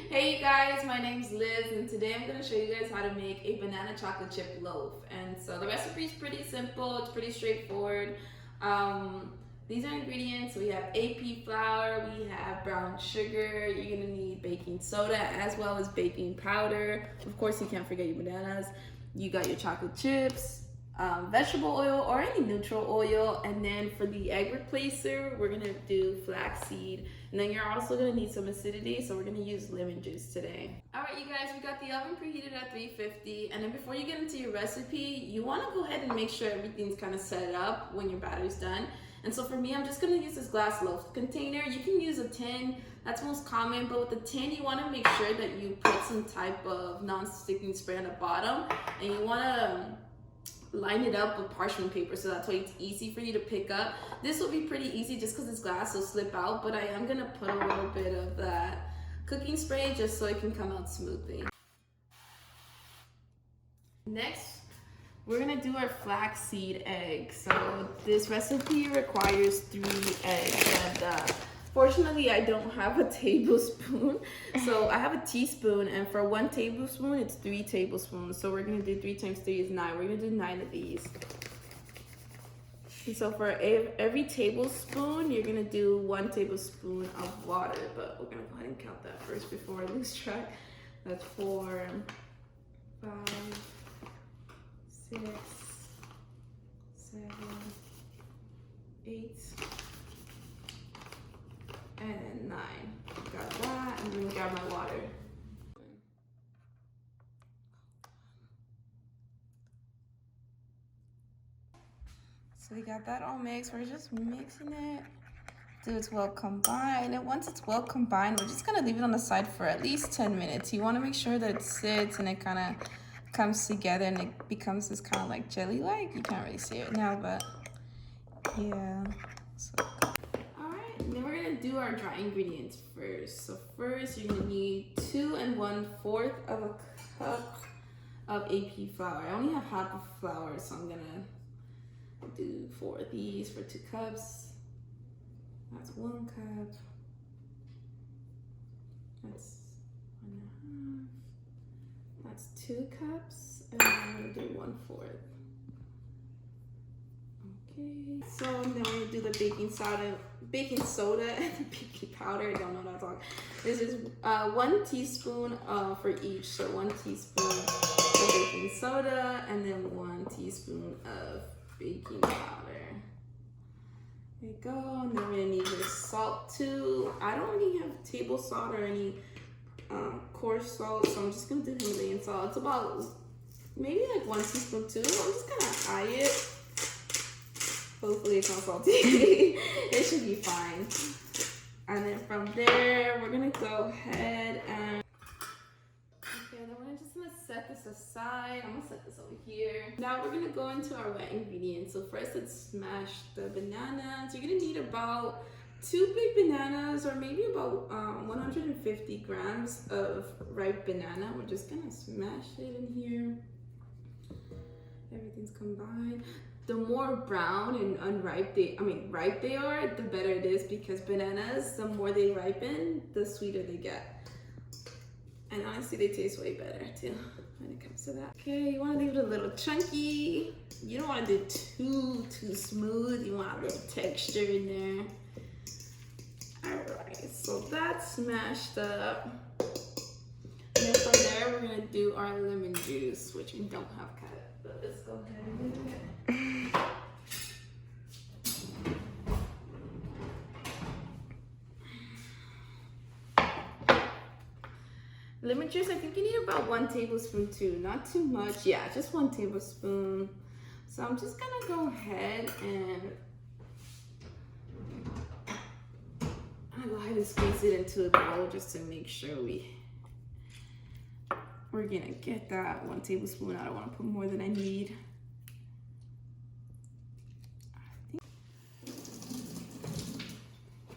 Hey you guys, my name's Liz and today I'm going to show you guys how to make a banana chocolate chip loaf. And so the recipe is pretty simple, it's pretty straightforward. These are ingredients. We have AP flour, we have brown sugar, you're going to need baking soda as well as baking powder. Of course you can't forget your bananas. You got your chocolate chips, vegetable oil or any neutral oil, and then for the egg replacer we're gonna do flaxseed, and then you're also gonna need some acidity, so we're gonna use lemon juice today. All right, you guys, we got the oven preheated at 350, and then before you get into your recipe, you want to go ahead and make sure everything's kind of set up when your batter's done. And so for me, I'm just gonna use this glass loaf container. You can use a tin, that's most common, but with the tin you want to make sure that you put some type of non-sticking spray on the bottom, and you want to line it up with parchment paper so that's why it's easy for you to pick up. This will be pretty easy just because it's glass, so slip out, but I am gonna put a little bit of that cooking spray just so it can come out smoothly. Next, we're gonna do our flaxseed egg. So this recipe requires 3 eggs, and fortunately I don't have a tablespoon, so I have a teaspoon, and for 1 tablespoon it's 3 tablespoons. So we're gonna do 3 times 3 is 9. We're gonna do 9 of these. And so for every tablespoon you're gonna do 1 tablespoon of water, but we're gonna go ahead and count that first before I lose track. That's 4, 5, 6, 7, 8, and 9. Got that, and then grab my water. So we got that all mixed. We're just mixing it till it's well combined. And once it's well combined, we're just gonna leave it on the side for at least 10 minutes. You wanna make sure that it sits and it kind of comes together and it becomes this kind of like jelly-like. You can't really see it now, but yeah. So, all right, and then we're gonna do our dry ingredients first. So first, you're gonna need 2 1/4 of a cup of AP flour. I only have half of flour, so I'm gonna do 4 of these for 2 cups. That's 1 cup. That's 1 1/2. That's 2 cups, and I'm gonna do 1/4. Okay. So then we're gonna do the baking soda, and the baking powder. I don't know what I'm talking. This is 1 teaspoon for each. So 1 teaspoon of baking soda, and then 1 teaspoon of baking powder. There you go. And then we're gonna need this salt too. I don't really have table salt or any coarse salt, so I'm just gonna do Himalayan salt. It's about maybe like 1 teaspoon too. I'm just gonna eye it. Hopefully it's not salty. It should be fine. And then from there, we're gonna go ahead and then we're just gonna set this aside. I'm gonna set this over here. Now we're gonna go into our wet ingredients. So first, let's smash the bananas. You're gonna need about 2 big bananas, or maybe about 150 grams of ripe banana. We're just gonna smash it in here. Everything's combined. The more brown and ripe they are, the better it is, because bananas, the more they ripen, the sweeter they get. And honestly, they taste way better too when it comes to that. Okay, you want to leave it a little chunky. You don't want to do too smooth. You want a little texture in there. All right, so that's smashed up. And then from there, we're gonna do our lemon juice, which we don't have cut, but let's go ahead and do it. Lemon juice, I think you need about 1 tablespoon too, not too much. Yeah, just 1 tablespoon. So I'm just gonna go ahead and squeeze it into a bowl just to make sure we're gonna get that 1 tablespoon. I don't want to put more than I need.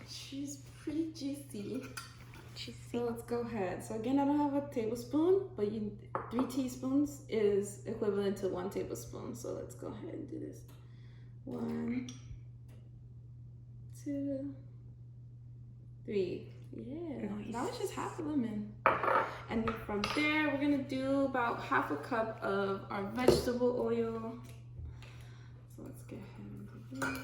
She's pretty juicy. So let's go ahead. So again, I don't have a tablespoon, but 3 teaspoons is equivalent to 1 tablespoon. So let's go ahead and do this. 1, 2, 3. Yeah, Nice. that was just half a lemon. And then from there, we're gonna do about half a cup of our vegetable oil. So let's get ahead and do this.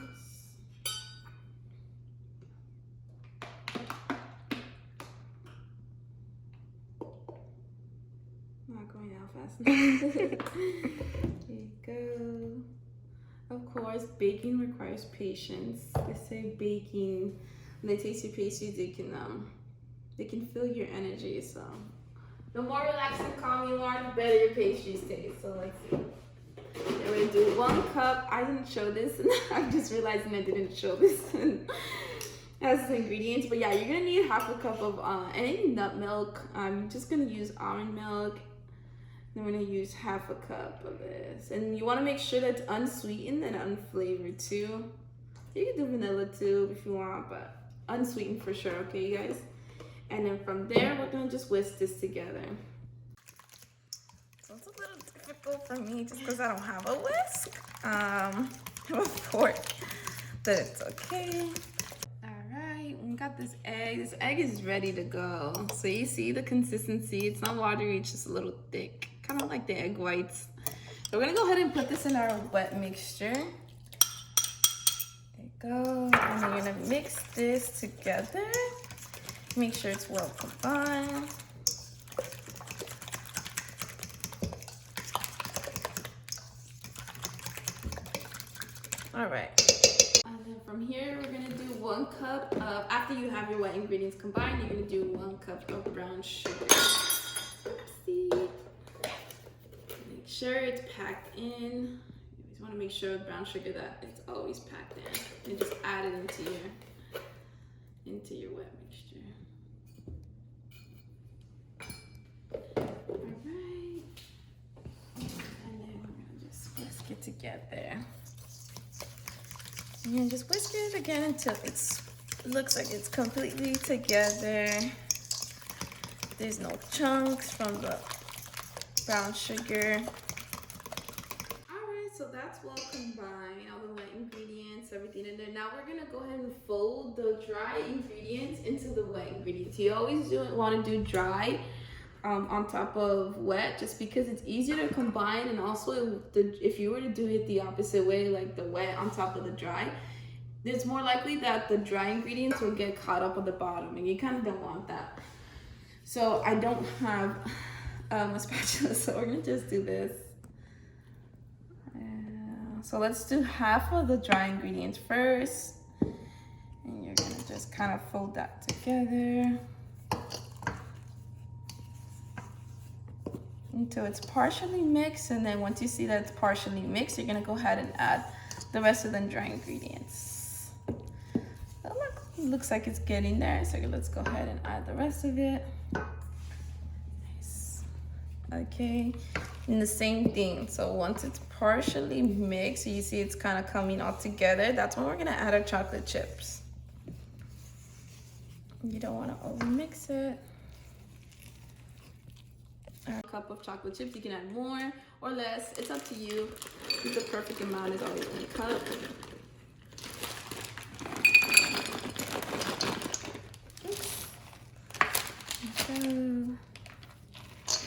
Not going out fast enough. There you go. Of course, baking requires patience. They say baking, when they taste your pastries, they can feel your energy. So the more relaxed and calm you are, the better your pastries taste. So let's see. We're gonna do 1 cup. I didn't show this, and I'm just realizing I didn't show this as the ingredients. But yeah, you're gonna need half a cup of any nut milk. I'm just gonna use almond milk. Then we're gonna use half a cup of this, and you want to make sure that it's unsweetened and unflavored too. You can do vanilla too if you want, but unsweetened for sure. Okay, you guys. And then from there, we're gonna just whisk this together. So it's a little difficult for me just because I don't have a whisk. I have a fork, but it's okay. All right, we got this egg. This egg is ready to go. So you see the consistency. It's not watery, it's just a little thick, kind of like the egg whites. We're gonna go ahead and put this in our wet mixture. There you go. And we're gonna mix this together. Make sure it's well combined. All right. And then from here, we're gonna do 1 cup of, after you have your wet ingredients combined, you're gonna do 1 cup of brown sugar. Oopsie. Make sure it's packed in. You always wanna make sure with brown sugar that it's always packed in. And just add it into your wet mixture. All right. And then we're gonna just whisk it together. And then just whisk it again until it looks like it's completely together. There's no chunks from the brown sugar. Alright, so that's well combined, all the wet ingredients, everything in there. Now we're gonna go ahead and fold the dry ingredients into the wet ingredients. You always want to do dry on top of wet, just because it's easier to combine, and also if you were to do it the opposite way, like the wet on top of the dry, it's more likely that the dry ingredients will get caught up at the bottom, and you kind of don't want that. So I don't have a spatula, so we're gonna just do this. So let's do half of the dry ingredients first, and you're gonna just kind of fold that together until it's partially mixed. And then once you see that it's partially mixed, you're gonna go ahead and add the rest of the dry ingredients. Looks like it's getting there, so let's go ahead and add the rest of it. Nice. Okay, and the same thing. So once it's partially mixed, you see it's kind of coming all together, that's when we're gonna add our chocolate chips. You don't want to over mix it. A cup of chocolate chips. You can add more or less, it's up to you. The perfect amount is always 1 cup.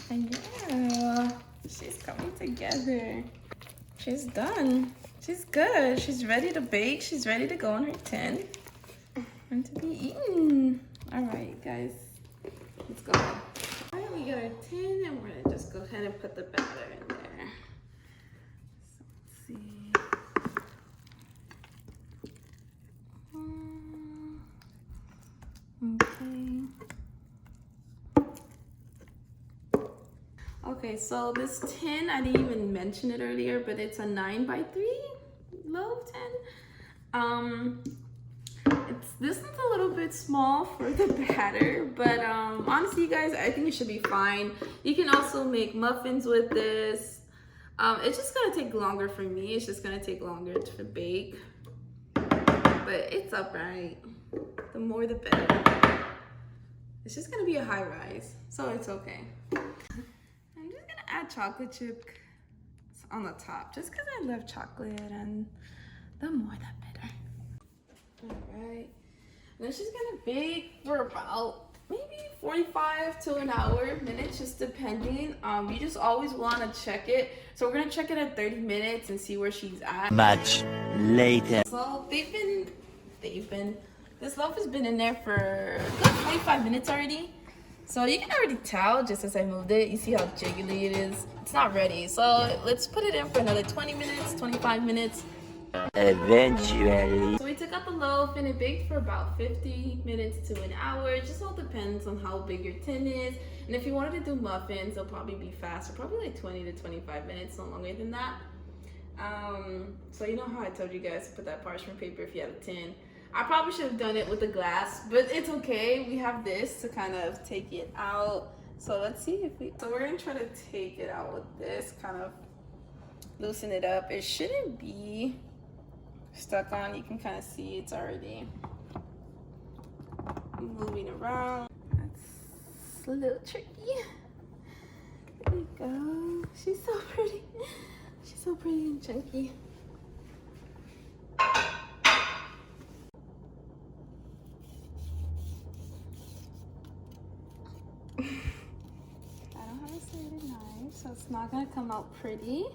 And yeah, she's coming together. She's done. She's good. She's ready to bake. She's ready to go on her tin and to be eaten. All right, guys, let's go. All right, we got our tin, and we're gonna just go ahead and put the batter in there. So let's see. Okay. Okay, so this tin, I didn't even mention it earlier, but it's a 9x3 loaf tin. This is a little bit small for the batter, but honestly, you guys, I think it should be fine. You can also make muffins with this. It's just gonna take longer for me. It's just gonna take longer to bake, but it's upright. The more the better. It's just gonna be a high rise, so it's okay. I'm just gonna add chocolate chip on the top, just because I love chocolate, and the more the better. All right. And then she's gonna bake for about maybe 45 to an hour minutes, just depending. You just always want to check it. So we're gonna check it at 30 minutes and see where she's at. Much later. So this loaf has been in there for a good 45 minutes already. So you can already tell just as I moved it. You see how jiggly it is. It's not ready. So let's put it in for another 20 minutes, 25 minutes. Eventually. So we took out the loaf and it baked for about 50 minutes to an hour. It just all depends on how big your tin is. And if you wanted to do muffins, they'll probably be faster, probably like 20 to 25 minutes, no longer than that. So you know how I told you guys to put that parchment paper if you have a tin. I probably should have done it with the glass, but it's okay. We have this to kind of take it out. So let's see if so we're gonna try to take it out with this, kind of loosen it up. It shouldn't be stuck on. You can kind of see it's already moving around. That's a little tricky. There we go. She's so pretty. She's so pretty and chunky. I don't have a serrated knife, so it's not gonna come out pretty.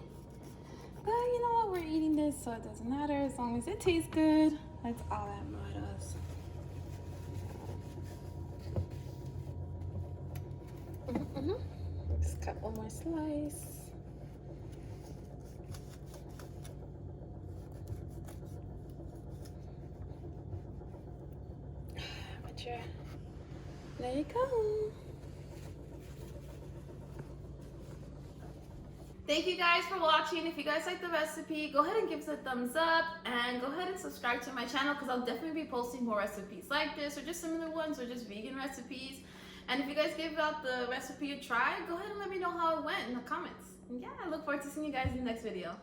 But you know what? We're eating this, so it doesn't matter as long as it tastes good. That's all that matters. Just cut one more slice. There you go. Thank you guys for watching. If you guys like the recipe, go ahead and give us a thumbs up and go ahead and subscribe to my channel because I'll definitely be posting more recipes like this or just similar ones or just vegan recipes. And if you guys give out the recipe a try, go ahead and let me know how it went in the comments. And yeah, I look forward to seeing you guys in the next video.